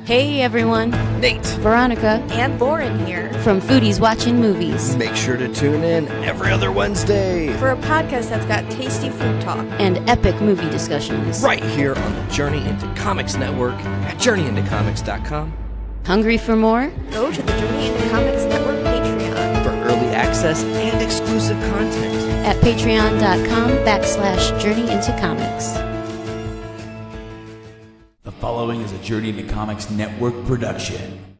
Hey everyone, Nate, Veronica, and Lauren here from Foodies Watching Movies. make sure to tune in every other Wednesday, for a podcast that's got tasty food talk. And epic movie discussions. right here on the Journey into Comics Network at journeyintocomics.com Hungry for more? Go to the Journey into Comics Network Patreon. for early access and exclusive content. At patreon.com/journeyintocomics. The following is a Journey into Comics Network production.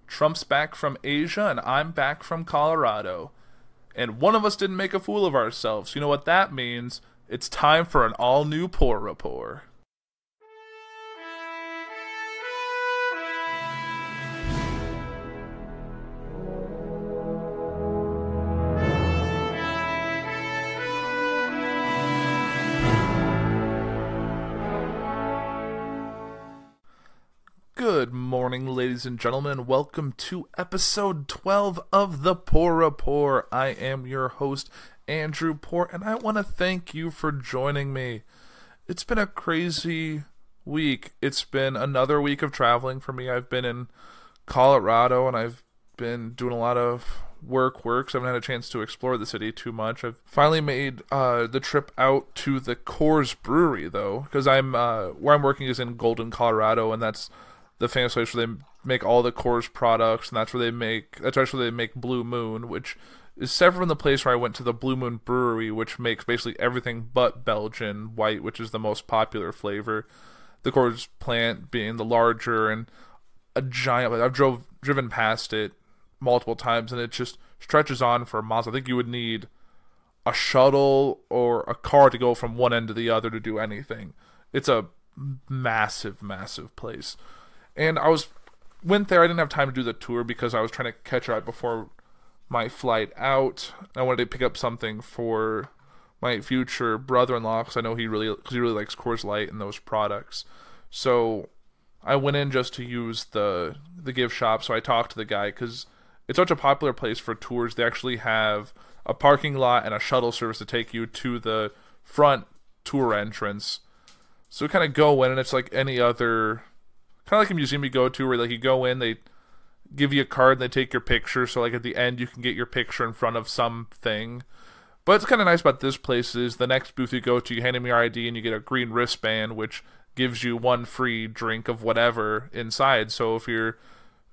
Trump's back from Asia, and I'm back from Colorado. And one of us didn't make a fool of ourselves. You know what that means? It's time for an all-new Puhr Report. Good morning, ladies and gentlemen. Welcome to episode 12 of the Puhr Report. I am your host, Andrew Puhr, and I want to thank you for joining me. It's been a crazy week. It's been another week of traveling for me. I've been in Colorado, and I've been doing a lot of work, so I haven't had a chance to explore the city too much. I've finally made the trip out to the Coors Brewery, though, because where I'm working is in Golden, Colorado, and that's the famous place where they make all the Coors products, and that's actually where they make Blue Moon, which is separate from the place where I went to the Blue Moon Brewery, which makes basically everything but Belgian white, which is the most popular flavor. The Coors plant being the larger and a giant. I've driven past it multiple times, and it just stretches on for miles. I think you would need a shuttle or a car to go from one end to the other to do anything. It's a massive, massive place. And went there. I didn't have time to do the tour because I was trying to catch up before my flight out. I wanted to pick up something for my future brother-in-law because I know he really likes Coors Light and those products. So I went in just to use the gift shop. So I talked to the guy because it's such a popular place for tours. They actually have a parking lot and a shuttle service to take you to the front tour entrance. So kind of go in, and it's like any other, kind of like a museum you go to where like you go in, they give you a card and they take your picture, so like at the end you can get your picture in front of something. But it's kind of nice about this place is the next booth you go to, you hand them your ID and you get a green wristband which gives you one free drink of whatever inside. So if you're,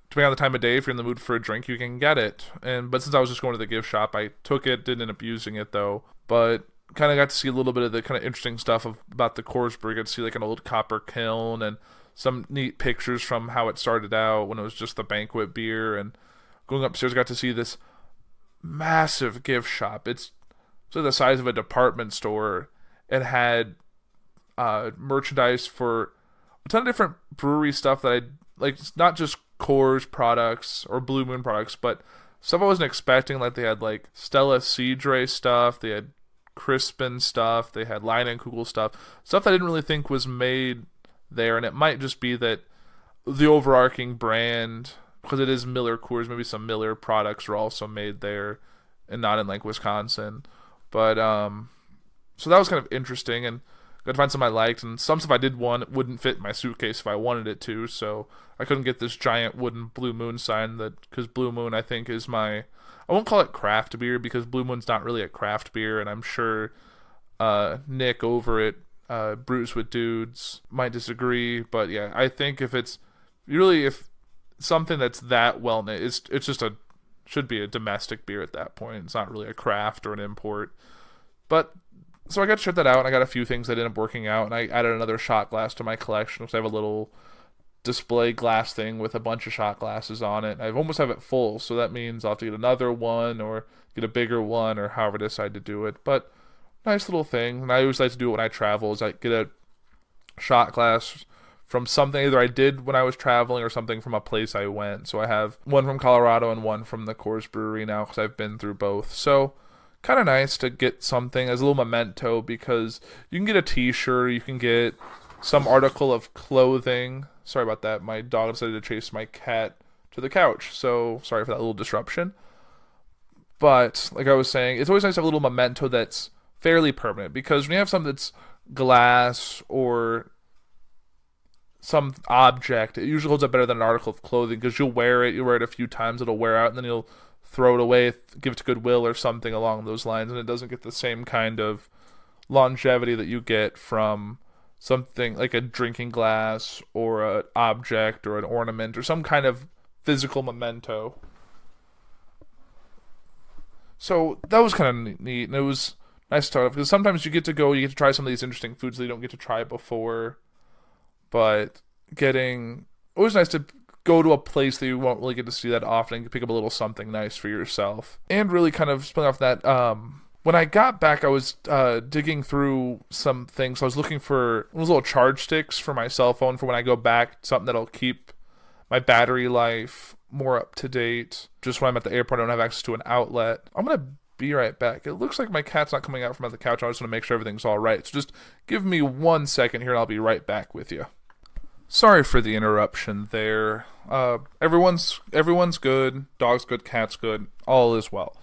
depending on the time of day, if you're in the mood for a drink, you can get it. But since I was just going to the gift shop, I took it, didn't end up using it though. But kind of got to see a little bit of the kind of interesting stuff about the Coors Brewery. Got to see like an old copper kiln and some neat pictures from how it started out when it was just the banquet beer. And going upstairs, I got to see this massive gift shop. It's the size of a department store. It had merchandise for a ton of different brewery stuff that I like. It's not just Coors products or Blue Moon products, but stuff I wasn't expecting. Like they had like Stella Cidre stuff. They had Crispin stuff. They had Line and Kugel stuff I didn't really think was made there. And it might just be that the overarching brand, because it is Miller Coors, maybe some Miller products are also made there and not in like Wisconsin. But so that was kind of interesting, and got to find some I liked, and some stuff I did want wouldn't fit in my suitcase if I wanted it to, so I couldn't get this giant wooden Blue Moon sign, because Blue Moon I think is I won't call it craft beer because Blue Moon's not really a craft beer, and I'm sure Nick over at Brews with Dudes might disagree, but yeah, I think if something that's that well known, it's just should be a domestic beer at that point. It's not really a craft or an import. But so I got to check that out, and I got a few things that ended up working out, and I added another shot glass to my collection because I have a little display glass thing with a bunch of shot glasses on it. I almost have it full, so that means I'll have to get another one or get a bigger one or however I decide to do it. But nice little thing, and I always like to do it when I travel, is I get a shot glass from something either I did when I was traveling or something from a place I went. So I have one from Colorado and one from the Coors Brewery now because I've been through both. So kind of nice to get something as a little memento, because you can get a t-shirt, you can get some article of clothing. Sorry about that, my dog decided to chase my cat to the couch, so sorry for that little disruption. But like I was saying, it's always nice to have a little memento that's fairly permanent, because when you have something that's glass or some object. It usually holds up better than an article of clothing because you'll wear it a few times, it'll wear out, and then you'll throw it away, give it to Goodwill or something along those lines, and it doesn't get the same kind of longevity that you get from something like a drinking glass or an object or an ornament or some kind of physical memento. So that was kind of neat, and it was nice to start off, because sometimes you get to try some of these interesting foods that you don't get to try before, but always nice to go to a place that you won't really get to see that often and pick up a little something nice for yourself. And really kind of spilling off that, when I got back, I was digging through some things. I was looking for those little charge sticks for my cell phone for when I go back, something that'll keep my battery life more up to date. Just when I'm at the airport, I don't have access to an outlet. I'm going to be right back. It looks like my cat's not coming out from under the couch. I just want to make sure everything's all right. So just give me 1 second here and I'll be right back with you. Sorry for the interruption there. Everyone's good. Dog's good. Cat's good. All is well.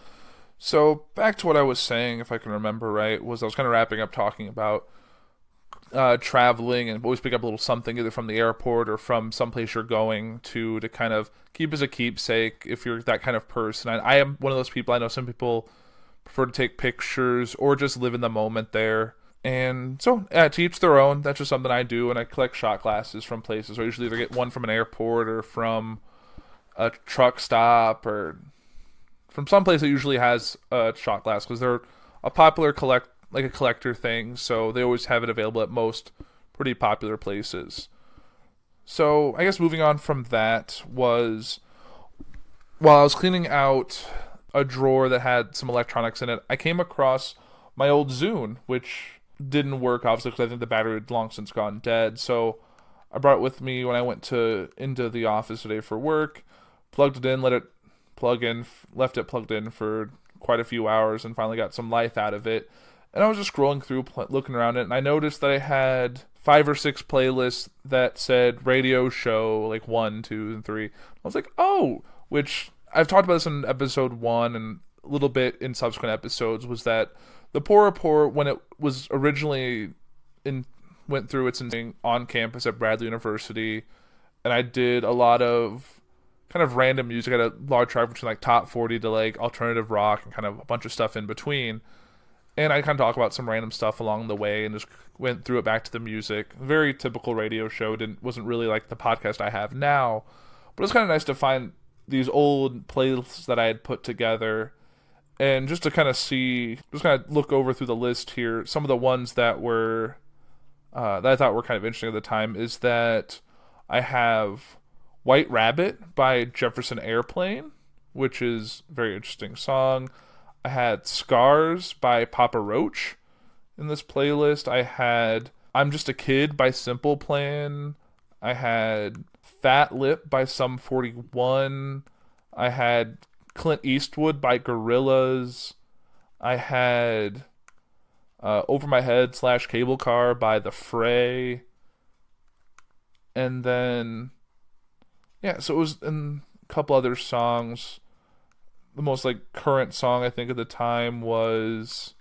So back to what I was saying, if I can remember right, was I was kind of wrapping up talking about traveling, and always pick up a little something either from the airport or from someplace you're going to kind of keep as a keepsake if you're that kind of person. I am one of those people. I know some people prefer to take pictures or just live in the moment there. And so, to each their own. That's just something I do, and I collect shot glasses from places. So I usually either get one from an airport or from a truck stop or from some place that usually has a shot glass, because they're a popular collector thing, so they always have it available at most pretty popular places. So I guess moving on from that was, while I was cleaning out a drawer that had some electronics in it, I came across my old Zune, which didn't work, obviously, because I think the battery had long since gone dead. So I brought it with me when I went into the office today for work, plugged it in, let it plug in, left it plugged in for quite a few hours, and finally got some life out of it. And I was just scrolling through, looking around it, and I noticed that I had 5 or 6 playlists that said radio show, like 1, 2, and 3. I was like, oh, which I've talked about this in episode 1 and a little bit in subsequent episodes, was that the Puhr Report, when it was originally went through its on campus at Bradley University, and I did a lot of kind of random music. I had a large track between like top 40 to like alternative rock and kind of a bunch of stuff in between. And I kind of talk about some random stuff along the way and just went through it back to the music. Very typical radio show. Wasn't really like the podcast I have now. But it's kind of nice to find these old playlists that I had put together, and just to kind of look over through the list here. Some of the ones that were that I thought were kind of interesting at the time is that I have White Rabbit by Jefferson Airplane, which is a very interesting song. I had Scars by Papa Roach in this playlist. I had I'm Just a Kid by Simple Plan. I had Fat Lip by Sum 41. I had Clint Eastwood by Gorillaz. I had Over My Head / Cable Car by The Fray. And then, yeah, so it was in a couple other songs. The most current song I think at the time was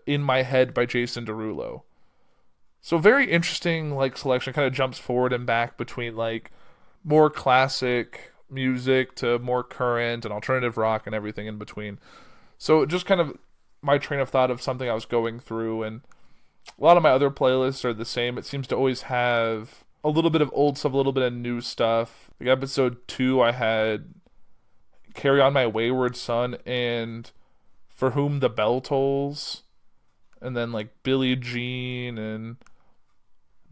In My Head by Jason Derulo. So very interesting selection. Kind of jumps forward and back between more classic music to more current and alternative rock and everything in between. So just kind of my train of thought of something I was going through, and a lot of my other playlists are the same. It seems to always have a little bit of old stuff, a little bit of new stuff. Episode 2 I had Carry On My Wayward Son and For Whom the Bell Tolls, and then Billie Jean and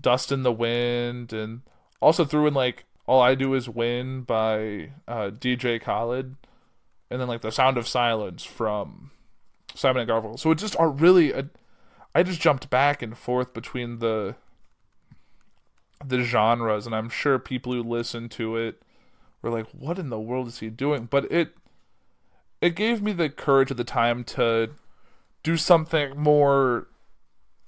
Dust in the Wind, and also threw in All I Do Is Win by DJ Khaled, and then The Sound of Silence from Simon and Garfunkel. So it just are really I just jumped back and forth between the genres, and I'm sure people who listen to it were like, what in the world is he doing? But it gave me the courage at the time to do something more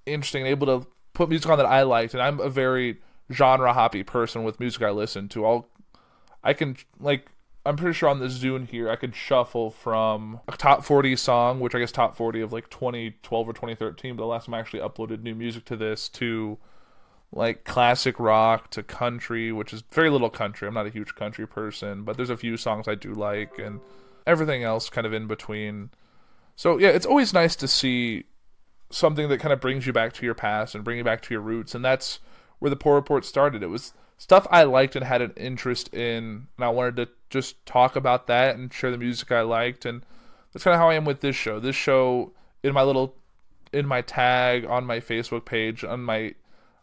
interesting and able to put music on that I liked. And I'm a very genre hoppy person with music I listen to. I'm pretty sure on the Zune here I could shuffle from a top 40 song, which I guess top 40 of 2012 or 2013, but the last time I actually uploaded new music to this, to like classic rock to country, which is very little country. I'm not a huge country person, but there's a few songs I do like, and everything else kind of in between. So yeah, it's always nice to see something that kind of brings you back to your past and bring you back to your roots, and that's where the Puhr Report started. It was stuff I liked and had an interest in, and I wanted to just talk about that and share the music I liked, and that's kind of how I am with this show. This show, in my tag on my Facebook page, on my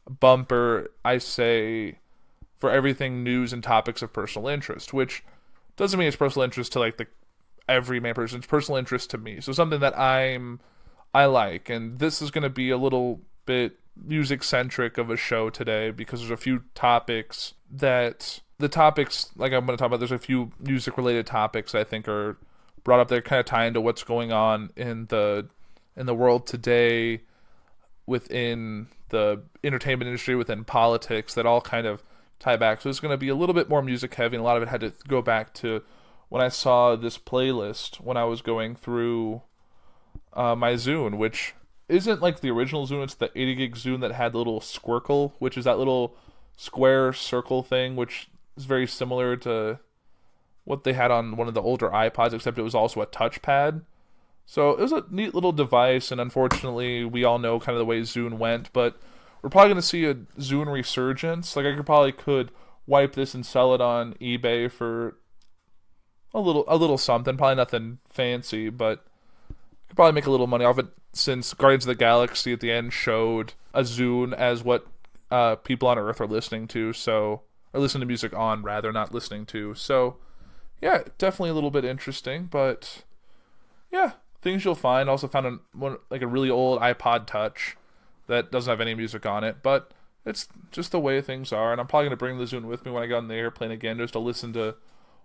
bumper, I say, for everything news and topics of personal interest, which doesn't mean it's personal interest to like the everyman person. It's personal interest to me. So something that I like, and this is going to be a little bit music centric of a show today because there's a few topics that the topics like I'm going to talk about. There's a few music related topics I think are brought up there, kind of tie into what's going on in the world today, within the entertainment industry, within politics, that all kind of tie back. So it's going to be a little bit more music heavy, and a lot of it had to go back to when I saw this playlist when I was going through my Zune, which isn't like the original Zune. It's the 80 gig Zune that had the little squircle, which is that little square circle thing, which is very similar to what they had on one of the older iPods, except it was also a touchpad. So it was a neat little device, and unfortunately, we all know kind of the way Zune went, but we're probably going to see a Zune resurgence. Like, I could wipe this and sell it on eBay for a little something, probably nothing fancy, but I could probably make a little money off it, since Guardians of the Galaxy at the end showed a Zune as what people on Earth are listening to, or listening to music on, rather, not listening to. So, yeah, definitely a little bit interesting, but yeah, things you'll find. Also found a really old iPod Touch that doesn't have any music on it, but it's just the way things are, and I'm probably going to bring the Zune with me when I get on the airplane again, just to listen to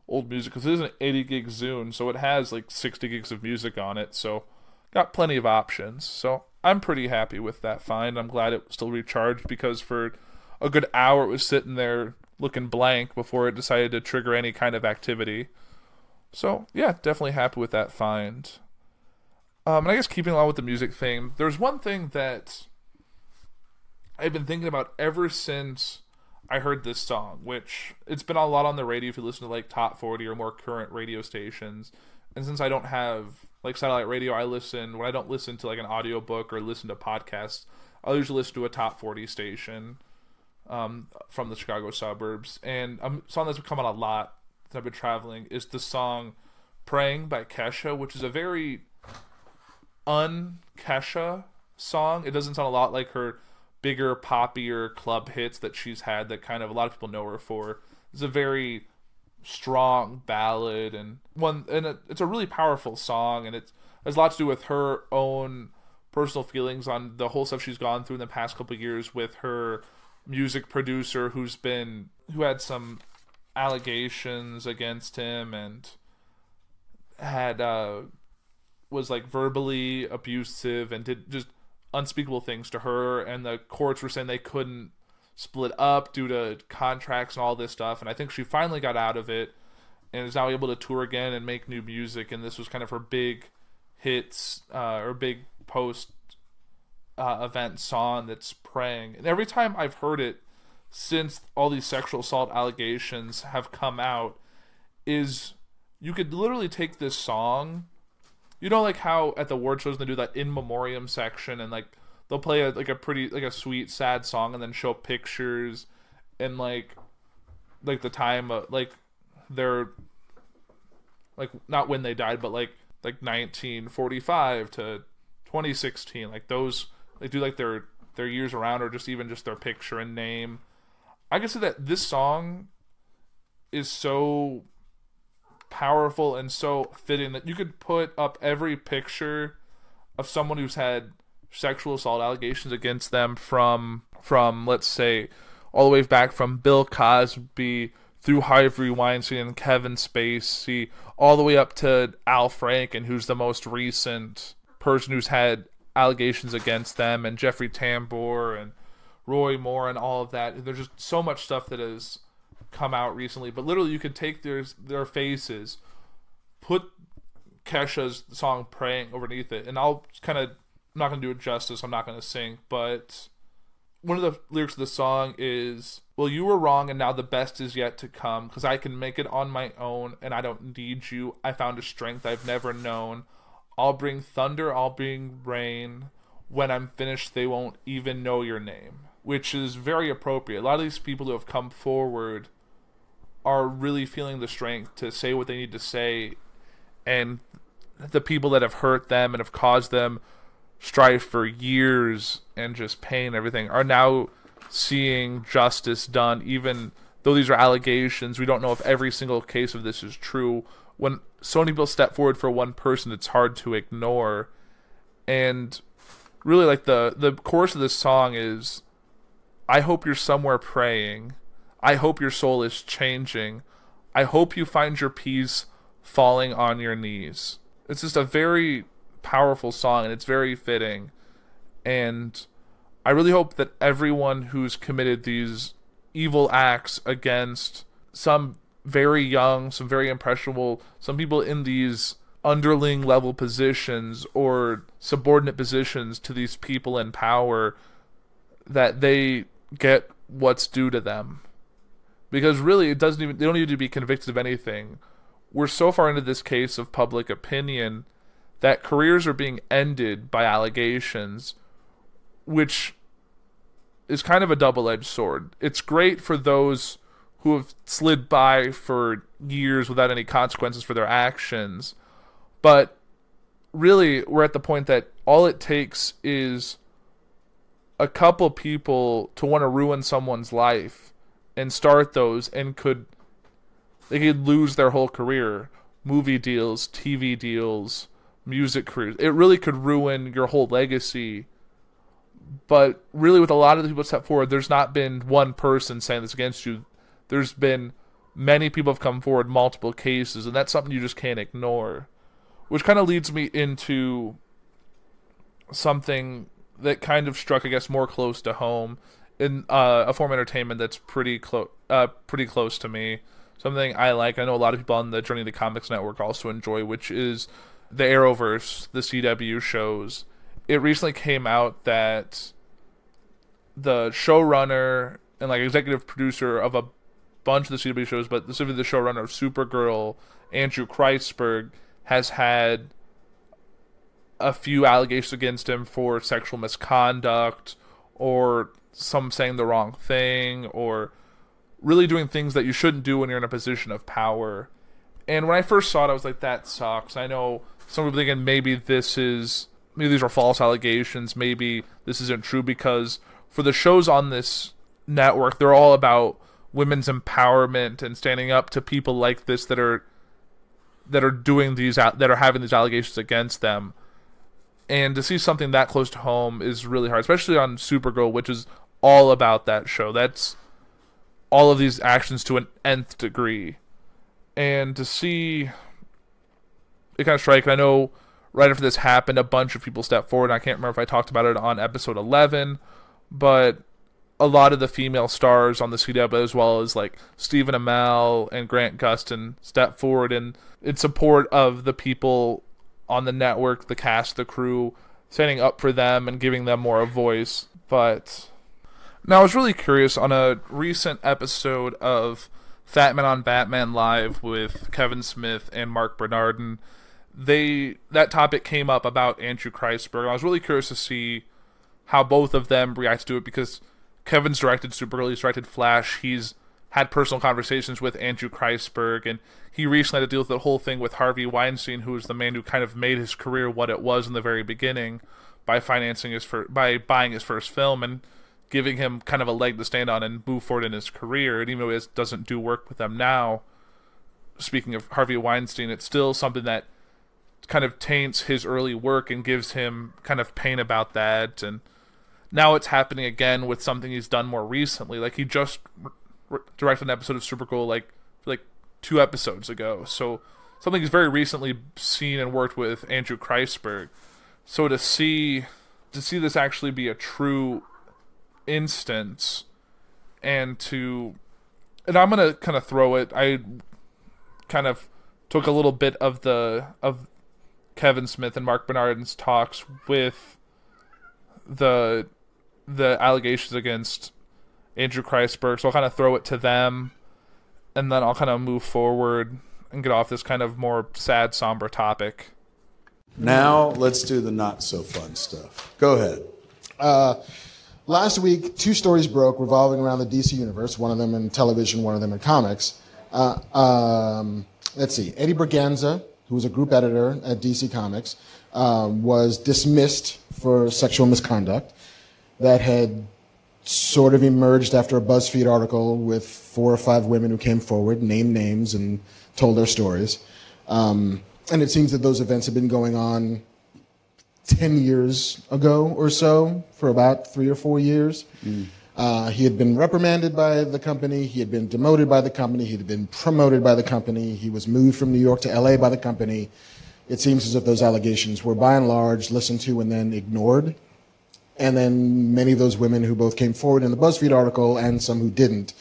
old music, because it is an 80 gig Zune, so it has like 60 gigs of music on it, so got plenty of options. So I'm pretty happy with that find. I'm glad it still recharged, because for a good hour it was sitting there looking blank before it decided to trigger any kind of activity. So yeah, definitely happy with that find. And I guess keeping along with the music theme, there's one thing that I've been thinking about ever since I heard this song, which it's been a lot on the radio if you listen to like top 40 or more current radio stations. And since I don't have like satellite radio, when I don't listen to like an audiobook or listen to podcasts, I'll usually listen to a top 40 station from the Chicago suburbs. And a song that's come on a lot that I've been traveling is the song Praying by Kesha, which is a very un-Kesha song. It doesn't sound a lot like her bigger, poppier club hits that she's had that kind of a lot of people know her for. It's a very strong ballad, and it's a really powerful song, and it has a lot to do with her own personal feelings on the whole stuff she's gone through in the past couple of years with her music producer, who had some allegations against him and was like verbally abusive and did just unspeakable things to her, and the courts were saying they couldn't split up due to contracts and all this stuff, and I think she finally got out of it and is now able to tour again and make new music, and this was kind of her big hits or big post event song that's Praying. And every time I've heard it since all these sexual assault allegations have come out, is you could literally take this song, you know, like how at the award shows they do that in memoriam section, and like they'll play a sweet sad song and then show pictures and like the time like they're like not when they died, but like 1945 to 2016, like those they do like their years around, or just even just their picture and name. I can say that this song is so powerful and so fitting that you could put up every picture of someone who's had sexual assault allegations against them from let's say all the way back from Bill Cosby through Harvey Weinstein and Kevin Spacey, all the way up to Al Franken, who's the most recent person who's had allegations against them, and Jeffrey Tambor and Roy Moore and all of that. There's just so much stuff that has come out recently, but literally you could take their faces, put Kesha's song Praying underneath it, and I'm not going to do it justice, I'm not going to sing, but one of the lyrics of the song is, well, you were wrong and now the best is yet to come, because I can make it on my own and I don't need you. I found a strength I've never known. I'll bring thunder, I'll bring rain. When I'm finished, they won't even know your name. Which is very appropriate. A lot of these people who have come forward are really feeling the strength to say what they need to say, and the people that have hurt them and have caused them strife for years and just pain and everything are now seeing justice done. Even though these are allegations, we don't know if every single case of this is true. When so many people step forward for one person, it's hard to ignore. And really, like, the chorus of this song is, I hope you're somewhere praying. I hope your soul is changing. I hope you find your peace falling on your knees. It's just a very powerful song, and it's very fitting. And I really hope that everyone who's committed these evil acts against some very young, some very impressionable, some people in these underling level positions or subordinate positions to these people in power, that they get what's due to them. Because really, they don't need to be convicted of anything. We're so far into this case of public opinion that careers are being ended by allegations, which is kind of a double-edged sword. It's great for those who have slid by for years without any consequences for their actions, but really, we're at the point that all it takes is a couple people to want to ruin someone's life and start those, and they could lose their whole career. Movie deals, TV deals, music careers. It really could ruin your whole legacy. But really, with a lot of the people step forward, there's not been one person saying this against you. There's been many people have come forward, multiple cases, and that's something you just can't ignore. Which kind of leads me into something that kind of struck, I guess, more close to home in a form of entertainment that's pretty close to me. Something I like. I know a lot of people on the Journey to Comics Network also enjoy, which is the Arrowverse, the CW shows. It recently came out that the showrunner and like executive producer of a bunch of the CW shows, but specifically the showrunner of Supergirl, Andrew Kreisberg, has had a few allegations against him for sexual misconduct, or some saying the wrong thing, or really doing things that you shouldn't do when you're in a position of power. And when I first saw it, I was like, that sucks. I know some people thinking maybe these are false allegations, maybe this isn't true, because for the shows on this network, they're all about women's empowerment and standing up to people like this that are doing these, that are having these allegations against them. And to see something that close to home is really hard, especially on Supergirl, which is all about that show. That's all of these actions to an nth degree. And to see it kind of strike, I know right after this happened, a bunch of people stepped forward, and I can't remember if I talked about it on episode 11, but a lot of the female stars on the CW, as well as like Stephen Amell and Grant Gustin, stepped forward in support of the people on the network, the cast, the crew, standing up for them and giving them more a voice. But now I was really curious, on a recent episode of Fat Man on Batman Live with Kevin Smith and Mark Bernardin, that topic came up about Andrew Kreisberg. I was really curious to see how both of them react to it, because Kevin's directed Supergirl, he's directed Flash, he's had personal conversations with Andrew Kreisberg, and he recently had to deal with the whole thing with Harvey Weinstein, who was the man who kind of made his career what it was in the very beginning by by buying his first film and giving him kind of a leg to stand on and move forward in his career. And even though he doesn't do work with them now, speaking of Harvey Weinstein, it's still something that kind of taints his early work and gives him kind of pain about that. And now it's happening again with something he's done more recently. Like, he just directed an episode of Supergirl like 2 episodes ago. So something he's very recently seen and worked with Andrew Kreisberg. So to see this actually be a true instance, and I'm gonna kind of throw it. I kind of took a little bit of Kevin Smith and Mark Bernardin's talks with the the allegations against Andrew Kreisberg, so I'll kind of throw it to them, and then I'll kind of move forward and get off this kind of more sad, somber topic. Now, let's do the not-so-fun stuff. Go ahead. Last week, 2 stories broke revolving around the DC universe, one of them in television, one of them in comics. Let's see. Eddie Berganza, who was a group editor at DC Comics, was dismissed for sexual misconduct that had sort of emerged after a BuzzFeed article with 4 or 5 women who came forward, named names, and told their stories. And it seems that those events have been going on 10 years ago or so, for about 3 or 4 years. He had been reprimanded by the company. He had been demoted by the company. He had been promoted by the company. He was moved from New York to LA by the company. It seems as if those allegations were by and large listened to and then ignored. And then many of those women who both came forward in the BuzzFeed article and some who didn't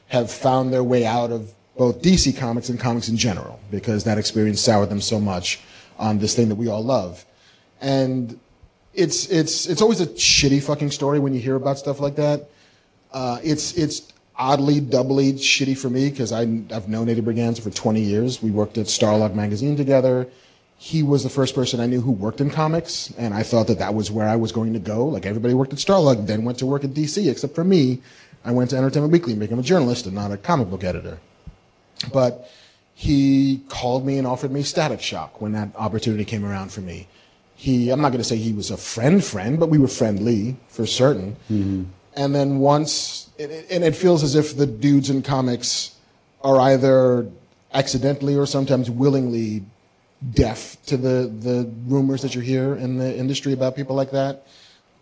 have found their way out of both DC Comics and comics in general, because that experience soured them so much on this thing that we all love. And it's always a shitty fucking story when you hear about stuff like that. It's oddly, doubly shitty for me because I've known Eddie Berganza for 20 years. We worked at Starlog magazine together. He was the first person I knew who worked in comics, and I thought that was where I was going to go. Like, everybody worked at Starlog, then went to work at DC, except for me. I went to Entertainment Weekly and became a journalist and not a comic book editor. But he called me and offered me Static Shock when that opportunity came around for me. I'm not going to say he was a friend, but we were friendly for certain. Mm-hmm. And then once, and it feels as if the dudes in comics are either accidentally or sometimes willingly deaf to the rumors that you hear in the industry about people like that.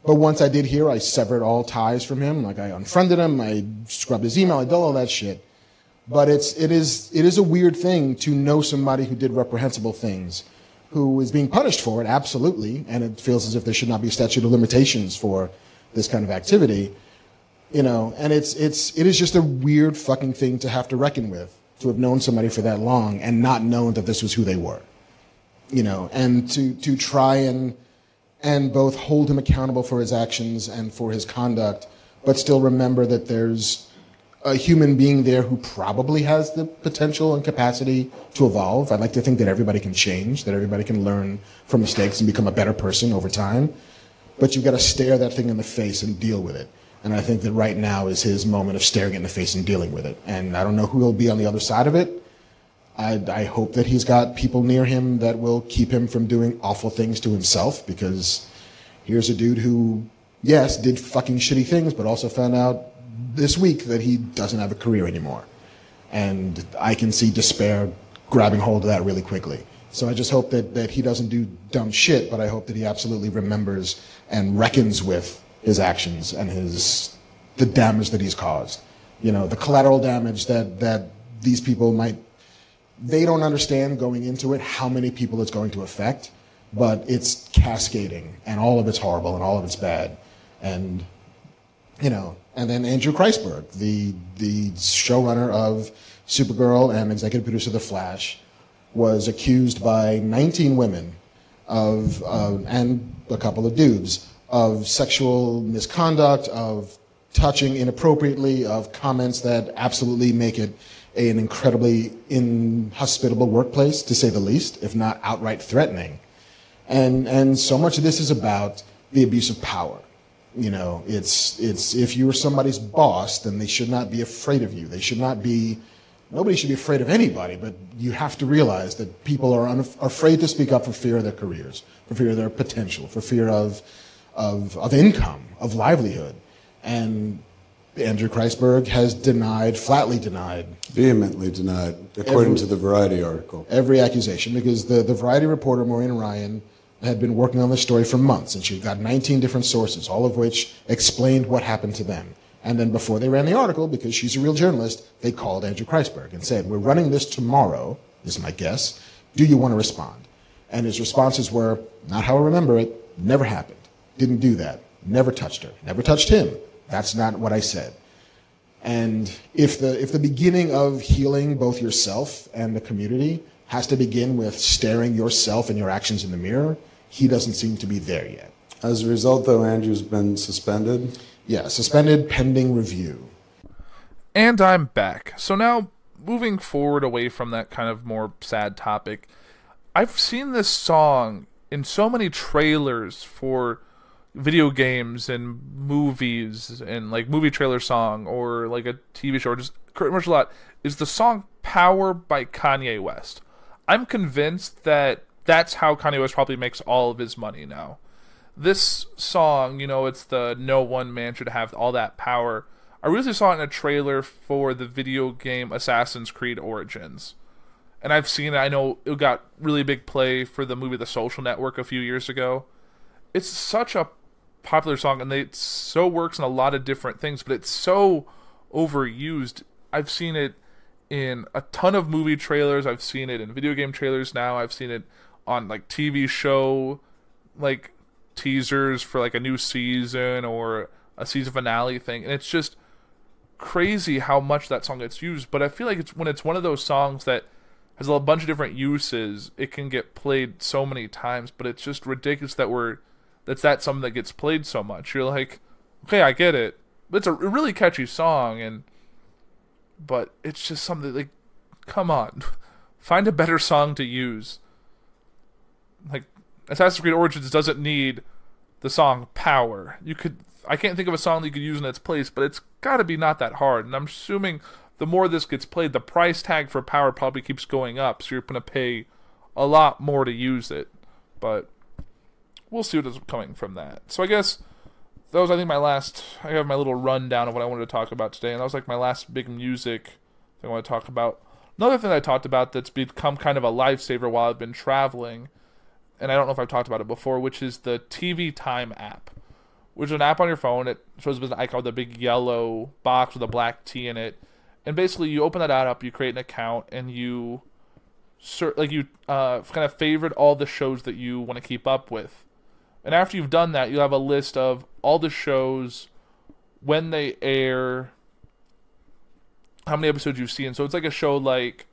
But once I did hear, I severed all ties from him. Like, I unfriended him, I scrubbed his email, I did all that shit. But it is a weird thing to know somebody who did reprehensible things, who is being punished for it, absolutely, and it feels as if there should not be a statute of limitations for this kind of activity, and it is just a weird fucking thing to have to reckon with, to have known somebody for that long and not known that this was who they were, and to try and both hold him accountable for his actions and for his conduct, but still remember that there's a human being there who probably has the potential and capacity to evolve. I'd like to think that everybody can change, that everybody can learn from mistakes and become a better person over time. But you've got to stare that thing in the face and deal with it. And I think that right now is his moment of staring it in the face and dealing with it. And I don't know who will be on the other side of it. I hope that he's got people near him that will keep him from doing awful things to himself, because here's a dude who, yes, did fucking shitty things, but also found out this week that he doesn't have a career anymore. And I can see despair grabbing hold of that really quickly. So I just hope that he doesn't do dumb shit, but I hope that he absolutely remembers and reckons with his actions and the damage that he's caused. The collateral damage that these people they don't understand going into it how many people it's going to affect, but it's cascading, and all of it's horrible and all of it's bad. And and then Andrew Kreisberg, the showrunner of Supergirl and executive producer of The Flash, was accused by 19 women and a couple of dudes of sexual misconduct, of touching inappropriately, of comments that absolutely make it an incredibly inhospitable workplace, to say the least, if not outright threatening. And so much of this is about the abuse of power. It's if you were somebody's boss, then they should not be afraid of you. Nobody should be afraid of anybody, but you have to realize that people are afraid to speak up for fear of their careers, for fear of their potential, for fear of income, of livelihood. And Andrew Kreisberg has vehemently denied, according to the Variety article, every accusation, because the Variety reporter, Maureen Ryan, had been working on this story for months, and she got 19 different sources, all of which explained what happened to them. And then before they ran the article, because she's a real journalist, they called Andrew Kreisberg and said, "We're running this tomorrow, is my guess. Do you want to respond?" And his responses were, "Not how I remember it. Never happened. Didn't do that. Never touched her. Never touched him. That's not what I said." And if the beginning of healing both yourself and the community has to begin with staring yourself and your actions in the mirror, he doesn't seem to be there yet. As a result, though, Andrew's been suspended? Yeah, suspended pending review. And I'm back. So now, moving forward away from that kind of more sad topic, I've seen this song in so many trailers for video games and movies, and like movie trailer song or like a TV show or just commercial a lot, is the song Power by Kanye West. I'm convinced that that's how Kanye West probably makes all of his money now. This song, it's the no one man should have all that power. I recently saw it in a trailer for the video game Assassin's Creed Origins. And I've seen it. I know it got really big play for the movie The Social Network a few years ago. It's such a popular song, and it so works in a lot of different things, but it's so overused. I've seen it in a ton of movie trailers. I've seen it in video game trailers now. I've seen it on like TV show, like teasers for like a new season or a season finale thing. And it's just crazy how much that song gets used. But I feel like when it's one of those songs that has a bunch of different uses, it can get played so many times. But it's just ridiculous that's something that gets played so much. You're like, okay, I get it. But it's a really catchy song, but it's just something like, come on, find a better song to use. Like, Assassin's Creed Origins doesn't need the song Power. I can't think of a song that you could use in its place, but it's got to be not that hard. And I'm assuming the more this gets played, the price tag for Power probably keeps going up, so you're going to pay a lot more to use it. But we'll see what is coming from that. So I guess that was, I have my little rundown of what I wanted to talk about today, and that was like my last big music thing I want to talk about. Another thing I talked about that's become kind of a lifesaver while I've been traveling, and I don't know if I've talked about it before, which is the TV Time app, which is an app on your phone. It shows up as an icon with a big yellow box with a black T in it, and basically you open that app up, you create an account, and you kind of favorite all the shows that you want to keep up with. And after you've done that, you'll have a list of all the shows, when they air, how many episodes you've seen. So it's like a show like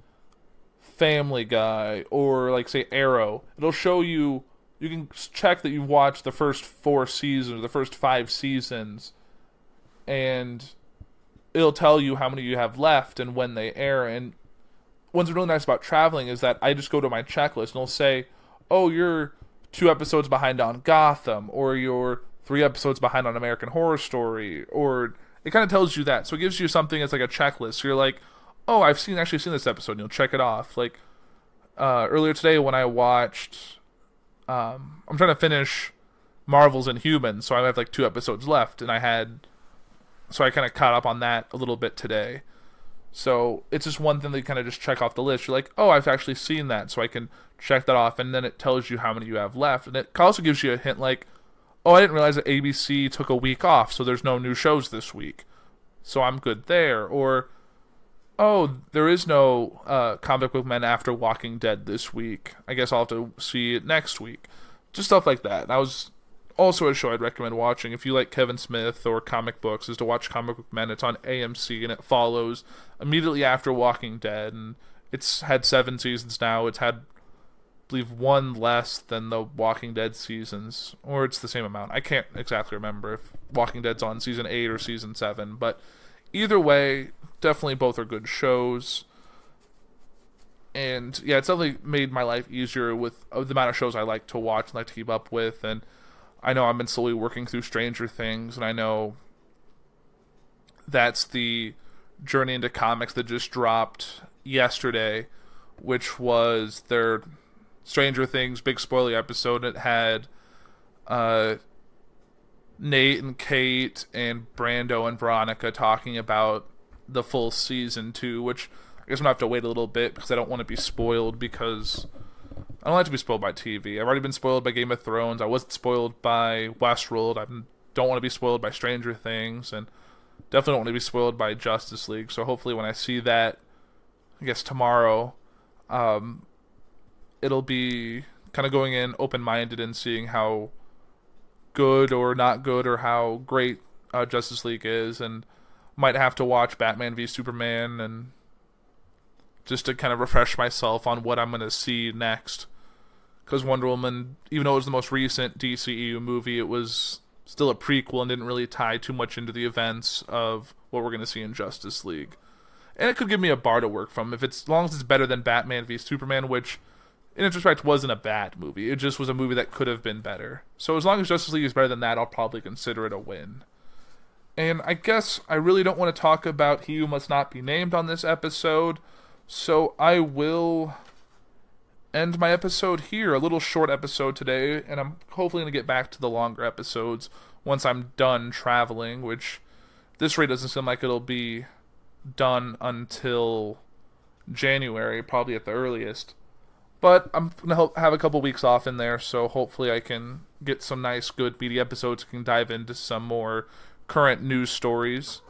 Family Guy or like, say, Arrow. It'll show you can check that you've watched the first 4 seasons, or the first 5 seasons, and it'll tell you how many you have left and when they air. And what's really nice about traveling is that I just go to my checklist and it'll say, oh, you're 2 episodes behind on Gotham, or you're 3 episodes behind on American Horror Story, or it kind of tells you that. So it gives you something that's like a checklist. So you're like, oh, I've actually seen this episode, and you'll check it off. Like, earlier today when I watched, I'm trying to finish Marvel's Inhumans, so I have like 2 episodes left, and I kind of caught up on that a little bit today. So it's just one thing that you kind of just check off the list. You're like, oh, I've actually seen that, so I can check that off, and then it tells you how many you have left. And it also gives you a hint like, oh, I didn't realize that ABC took a week off, so there's no new shows this week, so I'm good there. Or, oh, there is no Comic Book Men after Walking Dead this week. I guess I'll have to see it next week. Just stuff like that. That was also a show I'd recommend watching if you like Kevin Smith or comic books, is to watch Comic Book Men. It's on AMC, and it follows immediately after Walking Dead, and it's had 7 seasons now. It's had, I believe, 1 less than the Walking Dead seasons, or it's the same amount. I can't exactly remember if Walking Dead's on season 8 or season 7, but either way, definitely both are good shows. And yeah, it's definitely made my life easier with the amount of shows I like to watch and like to keep up with. And I know I've been slowly working through Stranger Things, and I know that's the Journey into Comics that just dropped yesterday, which was their Stranger Things big spoiler episode. It had Nate and Kate and Brando and Veronica talking about the full season 2, which I guess I'm going to have to wait a little bit because I don't want to be spoiled, because I don't like to be spoiled by TV. I've already been spoiled by Game of Thrones. I wasn't spoiled by Westworld. I don't want to be spoiled by Stranger Things, and definitely don't want to be spoiled by Justice League. So hopefully when I see that, I guess tomorrow, it'll be kind of going in open-minded and seeing how good or not good or how great Justice League is, and might have to watch Batman v Superman and just to kind of refresh myself on what I'm going to see next. Because Wonder Woman, even though it was the most recent DCEU movie, it was still a prequel and didn't really tie too much into the events of what we're going to see in Justice League. And it could give me a bar to work from, as long as it's better than Batman v Superman, which, in retrospect, wasn't a bad movie. It just was a movie that could have been better. So as long as Justice League is better than that, I'll probably consider it a win. And I guess I really don't want to talk about He Who Must Not Be Named on this episode, so I will end my episode here. A little short episode today, and I'm hopefully going to get back to the longer episodes once I'm done traveling, which at this rate doesn't seem like it'll be done until January, probably at the earliest. But I'm going to have a couple weeks off in there, so hopefully I can get some nice, good, meaty episodes, can dive into some more current news stories.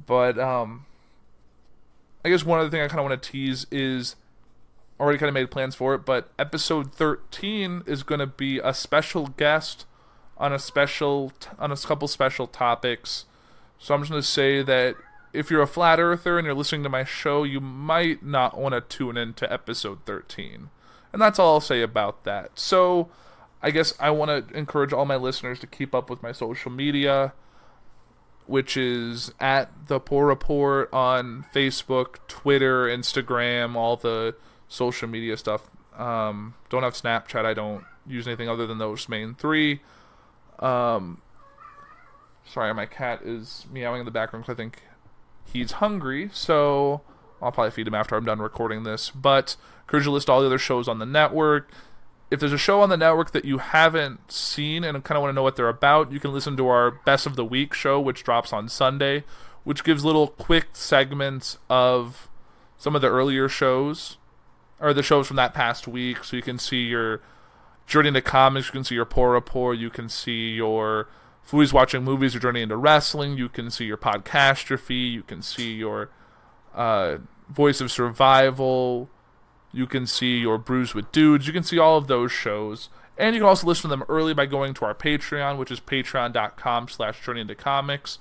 But I guess one other thing I kind of want to tease is, already kind of made plans for it, but episode 13 is going to be a special guest on a couple special topics. So I'm just going to say that if you're a flat earther and you're listening to my show, you might not want to tune into episode 13. And that's all I'll say about that. So I guess I want to encourage all my listeners to keep up with my social media, which is at The Puhr Report on Facebook, Twitter, Instagram, all the social media stuff. Don't have Snapchat. I don't use anything other than those main three. Sorry, my cat is meowing in the background because I think he's hungry, so I'll probably feed him after I'm done recording this. But encourage you to list all the other shows on the network. If there's a show on the network that you haven't seen and kind of want to know what they're about, you can listen to our Best of the Week show, which drops on Sunday, which gives little quick segments of some of the earlier shows, or the shows from that past week. So you can see your Journey into Comics, you can see your Puhr Report, you can see your Foodies Watching Movies, your Journey into Wrestling, you can see your Podcastrophe, you can see your Voice of Survival, you can see your Brews with Dudes, you can see all of those shows. And you can also listen to them early by going to our Patreon, which is patreon.com/journeyintocomics,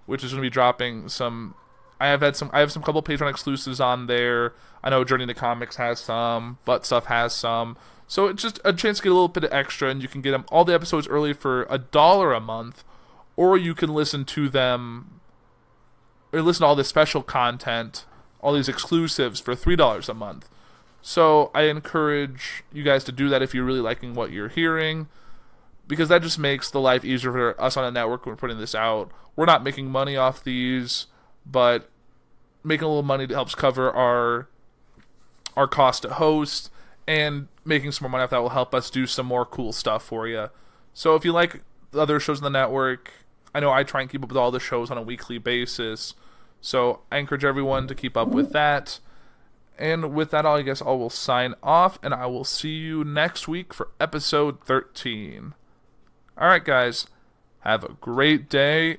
which is going to be dropping some... I have some couple Patreon exclusives on there. I know Journey into Comics has some, Butt Stuff has some. So it's just a chance to get a little bit of extra, and you can get them all the episodes early for $1 a month, or you can listen to them, or listen to all this special content, all these exclusives for $3 a month. So I encourage you guys to do that if you're really liking what you're hearing, because that just makes the life easier for us on a network when we're putting this out. We're not making money off these, but making a little money helps cover our cost to host, and making some more money off that will help us do some more cool stuff for you. So if you like the other shows on the network, I know I try and keep up with all the shows on a weekly basis, so I encourage everyone to keep up with that. And with that, I guess I will sign off, and I will see you next week for episode 13. Alright guys, have a great day,